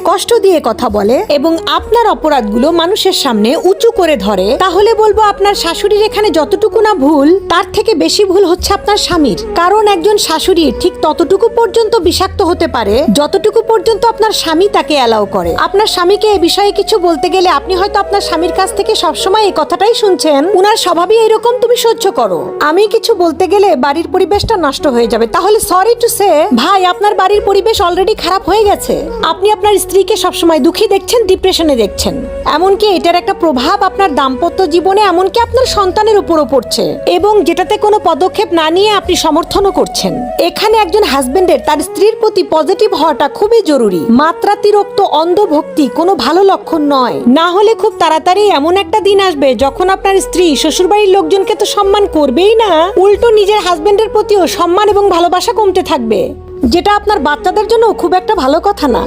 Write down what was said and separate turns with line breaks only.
কষ্ট দিয়ে কথা বলে এবং আপনার অপরাধগুলো মানুষের সামনে উঁচু করে ধরে, তাহলে বলবো আপনার শাশুড়ির এখানে যতটুকু না ভুল, তার থেকে বেশি ভুল হচ্ছে আপনার স্বামীর। কারণ একজন শাশুড়ি ঠিক ততটুকু পর্যন্ত বিষাক্ত হতে পারে যতটুকু পর্যন্ত আপনার স্বামী তাকে অ্যালাউ করে। আপনার স্বামীকে এ বিষয়ে কিছু বলতে গেলে আপনি হয়তো আপনার স্বামীর কাছ থেকে সবসময় এই কথাটাই শুনছেন, উনার স্বভাবই এরকম, তুমি সহ্য করো। আমি কিছু বলতে গেলে বাড়ির পরিবেশটা নষ্ট হয়ে যাবে। তাহলে সরি টু সে ভাই, আপনার বাড়ির পরিবেশ অলরেডি খারাপ হয়ে গেছে। আপনি আপনার স্ত্রীকে সবসময় দুঃখী দেখছেন, ডিপ্রেশনে দেখছেন। এমনকি এটার একটা প্রভাব আপনার দাম্পত্য জীবনে, এমনকি আপনার সন্তানের উপরও পড়ছে, এবং যেটাতে কোনো পদক্ষেপ না নিয়ে আপনি সমর্থনও করছেন। এখানে একজন হাজবেন্ডের তার স্ত্রীর প্রতি পজিটিভ হওয়াটা খুবই জরুরি। মাত্রাতিরিক্ত অন্ধভক্তি কোনো ভালো লক্ষণ নয়। না হলে খুব তাড়াতাড়ি এমন একটা দিন আসবে যখন আপনার স্ত্রী শ্বশুরবাড়ির লোকজনকে তো সম্মান করবেই না, উল্টো নিজের হাজবেন্ডের প্রতিও সম্মান এবং ভালোবাসা কমতে থাকবে, যেটা আপনার বাচ্চাদের জন্য খুব একটা ভালো কথা না।